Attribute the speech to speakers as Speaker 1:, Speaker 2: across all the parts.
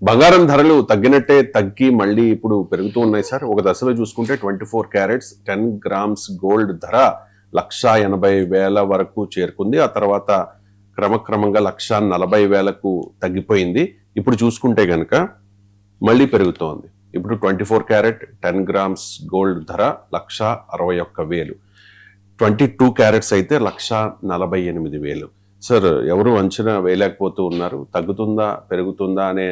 Speaker 1: బంగారం ధరలు తగ్గినట్టే తగ్గి మళ్ళీ ఇప్పుడు పెరుగుతూ ఉన్నాయి సార్. ఒక దశలో చూసుకుంటే 24 క్యారెట్స్ 10 గ్రామ్స్ గోల్డ్ ధర 1,80,000 వరకు చేరుకుంది. ఆ తర్వాత క్రమక్రమంగా 1,40,000కు తగ్గిపోయింది. ఇప్పుడు చూసుకుంటే గనక మళ్ళీ పెరుగుతోంది. ఇప్పుడు 24 క్యారెట్ 10 గ్రామ్స్ గోల్డ్ ధర 1,61,000. 22 క్యారెట్స్ అయితే 1,48,000. సార్, ఎవరు అంచనా వేయలేకపోతూ ఉన్నారు. తగ్గుతుందా పెరుగుతుందా అనే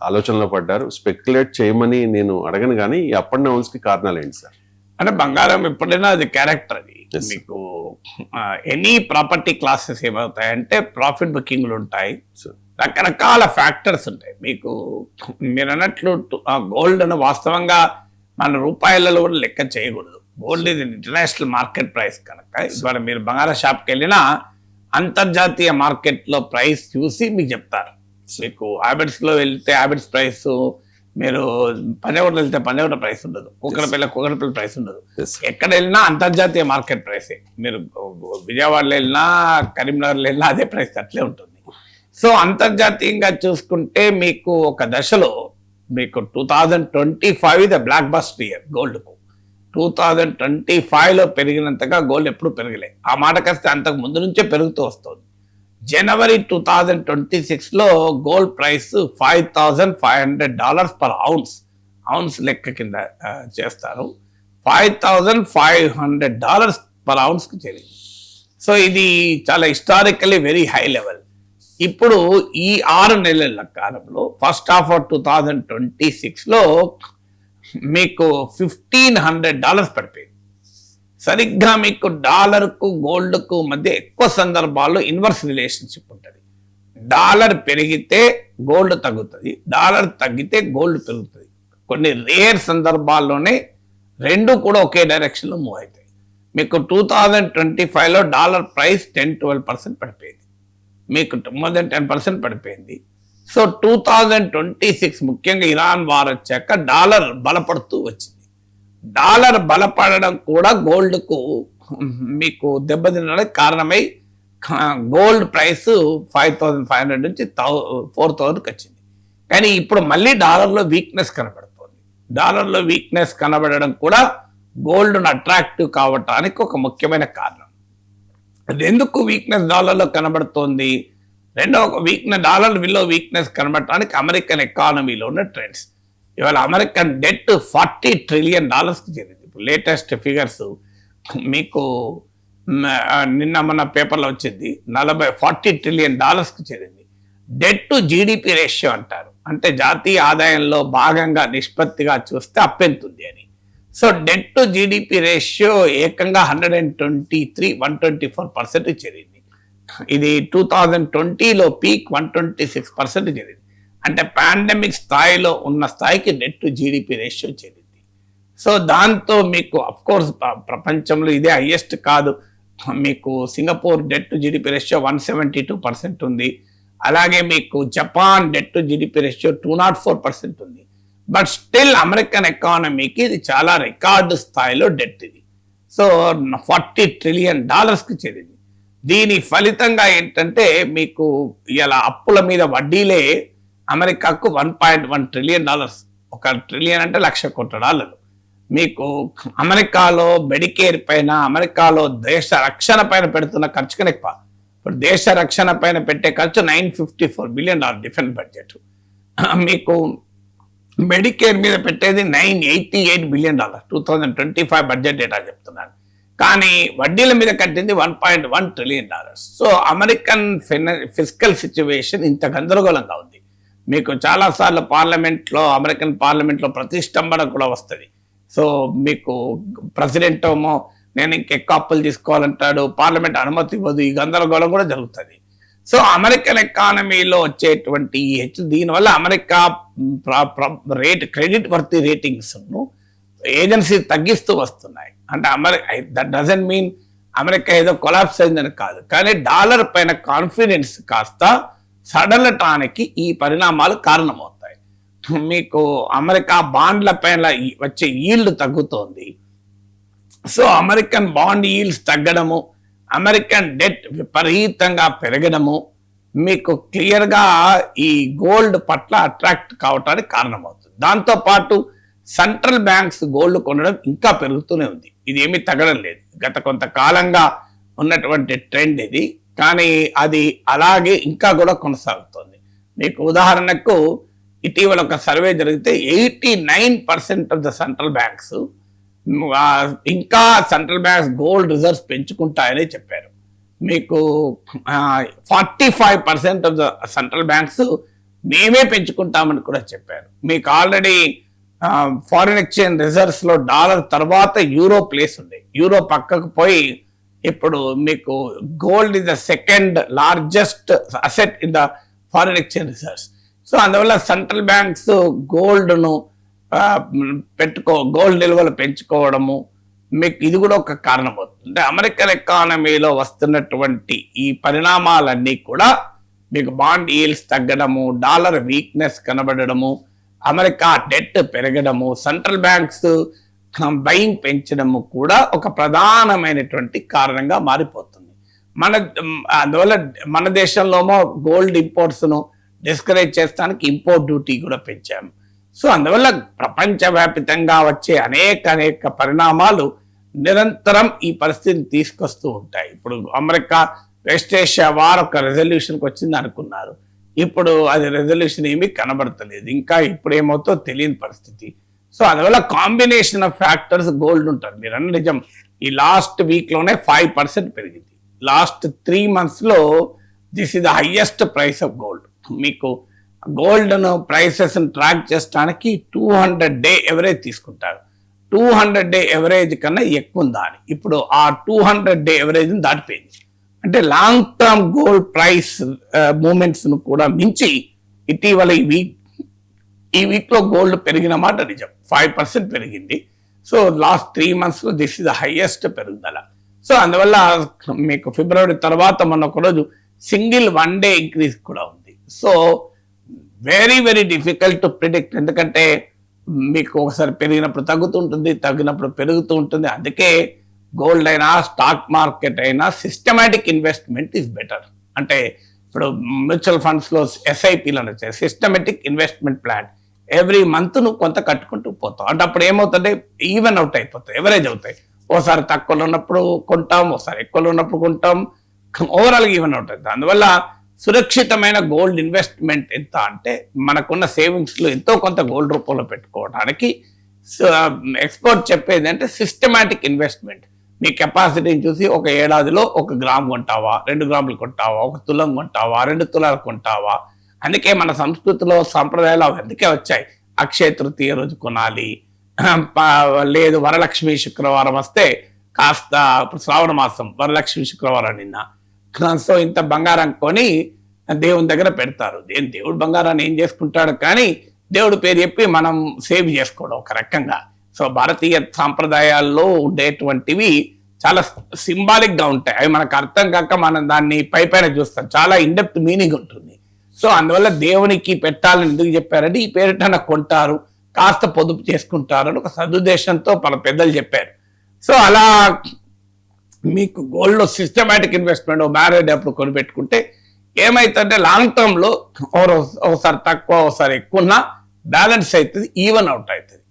Speaker 1: ఆలోచనలో పడ్డారు. స్పెక్యులేట్ చేయమని నేను అడగను, కానీ ఈ అప్ అండ్ డౌన్స్ కి కారణాలు ఏంటి సార్?
Speaker 2: అంటే బంగారం ఎప్పుడైనా అది క్యారెక్టర్. అది మీకు ఎనీ ప్రాపర్టీ క్లాసెస్ ఏమవుతాయంటే ప్రాఫిట్ బుకింగ్లు ఉంటాయి, రకరకాల ఫ్యాక్టర్స్ ఉంటాయి. మీకు మీరు అన్నట్లు గోల్డ్ అని వాస్తవంగా మన రూపాయలలో కూడా లెక్క చేయకూడదు. గోల్డ్ ఇది ఇంటర్నేషనల్ మార్కెట్ ప్రైస్ కనుక ఇవాళ మీరు బంగారం షాప్కి వెళ్ళినా అంతర్జాతీయ మార్కెట్లో ప్రైస్ చూసి మీకు చెప్తారు. మీకు హ్యాబిట్స్లో వెళ్తే హ్యాబిట్స్ ప్రైస్, మీరు పనివరం వెళ్తే పనివరం ప్రైస్ ఉండదు, కుక్కడపల్లి ప్రైస్ ఉండదు. ఎక్కడ వెళ్ళినా అంతర్జాతీయ మార్కెట్ ప్రైసే. మీరు విజయవాడలో వెళ్ళినా కరీంనగర్లో వెళ్ళినా అదే ప్రైస్ అట్లే ఉంటుంది. సో అంతర్జాతీయంగా చూసుకుంటే మీకు ఒక దశలో మీకు 2025 ద బ్లాక్ బస్టర్ ఇయర్ గోల్డ్కు. 2025లో పెరిగినంతగా గోల్డ్ ఎప్పుడు పెరగలే. ఆ మాటకొస్తే అంతకు ముందు నుంచే పెరుగుతూ వస్తుంది. జనవరి 2026లో గోల్డ్ ప్రైస్ $5,500 పర్ ఔన్స్ లెక్క కింద చేస్తారు. $5,500 పర్ ఔన్స్కి చేరింది. సో ఇది చాలా హిస్టారికల్లీ వెరీ హై లెవెల్. ఇప్పుడు ఈ 6 నెలల కాలంలో ఫస్ట్ హాఫ్ ఆఫ్ 2026లో మీకు $1,500 పడిపోయింది. సరిగ్గా మీకు డాలర్కు గోల్డ్కు మధ్య ఎక్కువ సందర్భాల్లో ఇన్వర్స్ రిలేషన్షిప్ ఉంటుంది. డాలర్ పెరిగితే గోల్డ్ తగ్గుతుంది, డాలర్ తగ్గితే గోల్డ్ పెరుగుతుంది. కొన్ని రేర్ సందర్భాల్లోనే రెండు కూడా ఒకే డైరెక్షన్లో మూవ్ అవుతాయి. మీకు 2025లో డాలర్ ప్రైస్ 10-12% పడిపోయింది, మీకు మోర్ దెన్ 10% పడిపోయింది. సో 2026 ముఖ్యంగా ఇరాన్ వార్ వచ్చాక డాలర్ బలపడుతూ వచ్చింది. డాలర్ బలపడడం కూడా గోల్డ్కు మీకు దెబ్బతినడానికి కారణమై గోల్డ్ ప్రైస్ 5,500 నుంచి 4,000కి వచ్చింది. కానీ ఇప్పుడు మళ్ళీ డాలర్లో వీక్నెస్ కనబడుతుంది. డాలర్లో వీక్నెస్ కనబడడం కూడా గోల్డ్ను అట్రాక్టివ్ కావటానికి ఒక ముఖ్యమైన కారణం. అది ఎందుకు వీక్నెస్ డాలర్లో కనబడుతోంది? రెండవ డాలర్ విలో వీక్నెస్ కనబడటానికి అమెరికన్ ఎకానమీలో ఉన్న ట్రెండ్స్. ఇవాళ అమెరికన్ డెట్ $40 ట్రిలియన్ చేరింది. ఇప్పుడు లేటెస్ట్ ఫిగర్స్ మీకు నిన్న మన పేపర్లో వచ్చింది. $40 ట్రిలియన్ చేరింది. డెట్ టు జీడిపి రేషియో అంటారు, అంటే జాతీయ ఆదాయంలో భాగంగా నిష్పత్తిగా చూస్తే అప్పెంతుంది అని. So det to GDP ratio ఏకంగా 124% చేరింది. ఇది 2020లో పీక్ 126% చేరింది. అంటే పాండమిక్ స్థాయిలో ఉన్న స్థాయికి డెట్ టు జీడిపి రేషియో చేరింది. సో దాంతో మీకు అఫ్ కోర్స్ ప్రపంచంలో ఇదే హైయెస్ట్ కాదు. మీకు Singapore debt to GDP ratio 172% ఉంది. అలాగే మీకు Japan debt to GDP ratio 204% ఉంది. బట్ స్టిల్ అమెరికన్ ఎకానమీకి ఇది చాలా రికార్డు స్థాయిలో డెట్ ఇది. సో $40 ట్రిలియన్ చేరింది. దీని ఫలితంగా ఏంటంటే మీకు ఇలా అప్పుల మీద వడ్డీలే అమెరికాకు $1.1 ట్రిలియన్. $1 ట్రిలియన్ అంటే $1,00,000 కోట్ల. మీకు అమెరికాలో మెడికేర్ పైన, అమెరికాలో దేశ రక్షణ పైన పెడుతున్న ఖర్చు కన్నా ఎక్కువ. ఇప్పుడు దేశ రక్షణ పైన పెట్టే ఖర్చు $954 బిలియన్ డిఫెన్స్ బడ్జెట్. మీకు మెడికేర్ మీద పెట్టేది $988 బిలియన్ 2025 బడ్జెట్ డేటా చెప్తున్నాను. కానీ వడ్డీల మీద కట్టింది $1.1 trillion. So American fiscal situation ఇంత గందరగోళంగా ఉంది. మీకు చాలాసార్లు అమెరికన్ పార్లమెంట్లో ప్రతిష్టంభన కూడా వస్తుంది. సో మీకు ప్రెసిడెంట్ ఏమో నేను ఇంకెక్కువ అప్పులు తీసుకోవాలంటాడు, పార్లమెంట్ అనుమతి ఇవ్వదు, ఈ గందరగోళం కూడా జరుగుతుంది. సో అమెరికన్ ఎకానమీలో వచ్చేటువంటి దీనివల్ల అమెరికా క్రెడిట్ వర్తి రేటింగ్స్ ఏజెన్సీ తగ్గిస్తూ వస్తున్నాయి. అంటే దట్ డజంట్ మీన్ అమెరికా ఏదో కొలాప్స్ అయిందని కాదు, కానీ డాలర్ పైన కాన్ఫిడెన్స్ కాస్త సడలటానికి ఈ పరిణామాలు కారణమవుతాయి. మీకు అమెరికా బాండ్ల పైన వచ్చే ఈల్డ్ తగ్గుతోంది. సో అమెరికన్ బాండ్ ఈల్డ్స్ తగ్గడము, అమెరికన్ డెట్ విపరీతంగా పెరగడము, మీకు క్లియర్గా ఈ గోల్డ్ పట్ల అట్రాక్ట్ కావటానికి కారణమవుతుంది. దాంతోపాటు సెంట్రల్ బ్యాంక్స్ గోల్డ్ కొనడం ఇంకా పెరుగుతూనే ఉంది. ఇది ఏమీ తగ్గడం లేదు. గత కొంతకాలంగా ఉన్నటువంటి ట్రెండ్ ఇది, కానీ అది అలాగే ఇంకా కూడా కొనసాగుతుంది. మీకు ఉదాహరణకు ఇటీవల ఒక సర్వే జరిగితే 89% ఆఫ్ ద సెంట్రల్ బ్యాంక్స్ ఇంకా సెంట్రల్ బ్యాంక్స్ గోల్డ్ రిజర్వ్స్ పెంచుకుంటాయని చెప్పారు. మీకు 45% ఆఫ్ ద సెంట్రల్ బ్యాంక్స్ మేమే పెంచుకుంటామని కూడా చెప్పారు. మీకు ఆల్రెడీ ఫారిన్ ఎక్స్చేంజ్ రిజర్వ్స్ లో డాలర్ తర్వాత యూరో ప్లేస్ ఉంది. యూరో పక్కకు పోయి ఇప్పుడు మీకు gold is the second largest asset in the foreign exchange reserves. So అందువల్ల సెంట్రల్ బ్యాంక్స్ గోల్డ్ను గోల్డ్ నిల్వలు పెంచుకోవడము మీకు ఇది కూడా ఒక కారణం అవుతుంది. అంటే అమెరికన్ ఎకానమీలో వస్తున్నటువంటి ఈ పరిణామాలన్నీ కూడా మీకు బాండ్ ఈల్డ్స్ తగ్గడము, డాలర్ వీక్నెస్ కనబడము, అమెరికా డెట్ పెరగడము, సెంట్రల్ బ్యాంక్స్ బయింగ్ పెంచడము కూడా ఒక ప్రధానమైనటువంటి కారణంగా మారిపోతుంది. అందువల్ల మన దేశంలోమో గోల్డ్ ఇంపోర్ట్స్ను డిస్కరేజ్ చేస్తానికి ఇంపోర్ట్ డ్యూటీ కూడా పెంచాము. సో అందువల్ల ప్రపంచవ్యాప్తంగా వచ్చే అనేక పరిణామాలు నిరంతరం ఈ పరిస్థితిని తీసుకొస్తూ ఉంటాయి. ఇప్పుడు అమెరికా వెస్ట్ ఏషియా వార్ ఒక రెజల్యూషన్కి వచ్చింది అనుకున్నారు, ఇప్పుడు అది రెజల్యూషన్ ఏమీ కనబడతలేదు, ఇంకా ఇప్పుడు ఏమవుతో తెలియని పరిస్థితి. సో అందువల్ల కాంబినేషన్ ఆఫ్ ఫ్యాక్టర్స్ గోల్డ్ ఉంటుంది. మీరు అన్న నిజం, ఈ లాస్ట్ వీక్లోనే 5% పెరిగింది. లాస్ట్ 3 months లో this is the highest price of gold. మీకు గోల్డ్ ప్రైసెస్ ట్రాక్ చేయడానికి 200-day ఎవరేజ్ తీసుకుంటారు. 200-day ఎవరేజ్ కన్నా ఎక్కువ ఉందా అని ఇప్పుడు ఆ 200-day ఎవరేజ్ దాటిపోయింది. అంటే long term gold price movements ను కూడా మించి ఇటీవల ఈ వీక్ లో గోల్డ్ పెరిగిన మాట నిజం. 5% పెరిగింది. సో లాస్ట్ 3 months లో దిస్ ఇస్ ద హైయెస్ట్ పెరుగుదల. సో అందువల్ల మీకు ఫిబ్రవరి తర్వాత మొన్న ఒక రోజు సింగిల్ 1 day ఇంక్రీజ్ కూడా ఉంది. So very difficult to predict. ఎందుకంటే మీకు ఒకసారి పెరిగినప్పుడు తగ్గుతుంటుంది, తగ్గినప్పుడు పెరుగుతూ ఉంటుంది. అందుకే గోల్డ్ అయినా స్టాక్ మార్కెట్ అయినా సిస్టమాటిక్ ఇన్వెస్ట్మెంట్ ఈజ్ బెటర్. అంటే ఇప్పుడు మ్యూచువల్ ఫండ్స్ లో ఎస్ఐపీలు అని వచ్చాయి, systematic investment plan. Every month నువ్వు కొంత కట్టుకుంటూ పోతావు. అంటే అప్పుడు ఏమవుతుందంటే ఈవెన్ అవుట్ అయిపోతాయి, ఎవరేజ్ అవుతాయి. ఓసారి తక్కువలో ఉన్నప్పుడు కొంటాం, ఓసారి ఎక్కువలో ఉన్నప్పుడు కొంటాం, ఓవరాల్గా ఈవెన్ అవుట్ అవుతుంది. అందువల్ల సురక్షితమైన గోల్డ్ ఇన్వెస్ట్మెంట్ ఎంత అంటే మనకున్న సేవింగ్స్లో ఎంతో కొంత గోల్డ్ రూపంలో పెట్టుకోవడానికి ఎక్స్పర్ట్ చెప్పేది అంటే సిస్టమాటిక్ ఇన్వెస్ట్మెంట్. మీ కెపాసిటీని చూసి ఒక ఏడాదిలో 1 గ్రామ్ కొంటావా, 2 గ్రాములు కొంటావా, 1 తులం కొంటావా, 2 తులాలు కొంటావా. అందుకే మన సంస్కృతిలో సాంప్రదాయాలు అందుకే వచ్చాయి. అక్షయ తృతీయ రోజు కొనాలి, లేదు వరలక్ష్మి శుక్రవారం వస్తే కాస్త శ్రావణ మాసం వరలక్ష్మి శుక్రవారం నిన్న సో ఇంత బంగారం కొని దేవుని దగ్గర పెడతారు. దేవుడు బంగారాన్ని ఏం చేసుకుంటాడు, కానీ దేవుడి పేరు చెప్పి మనం సేవ్ చేసుకోవడం ఒక రకంగా. సో భారతీయ సాంప్రదాయాల్లో ఉండేటువంటివి చాలా సింబాలిక్ గా ఉంటాయి. అవి మనకు అర్థం కాక మనం దాన్ని పైన చూస్తాం, చాలా ఇన్డెప్త్ మీనింగ్ ఉంటుంది. సో అందువల్ల దేవునికి పెట్టాలని ఎందుకు చెప్పారంటే ఈ పేరిట కొంటారు, కాస్త పొదుపు చేసుకుంటారు అని ఒక సదుద్దేశంతో మన పెద్దలు చెప్పారు. సో అలా మీకు గోల్డ్ లో సిస్టమాటిక్ ఇన్వెస్ట్మెంట్ మ్యారేజ్ అప్పుడు కొనిపెట్టుకుంటే ఏమైతుందంటే లాంగ్ టర్మ్ లో ఒకసారి తక్కువ ఒకసారి ఎక్కువ బ్యాలెన్స్ అవుతుంది, ఈవెన్ అవుట్ అవుతుంది.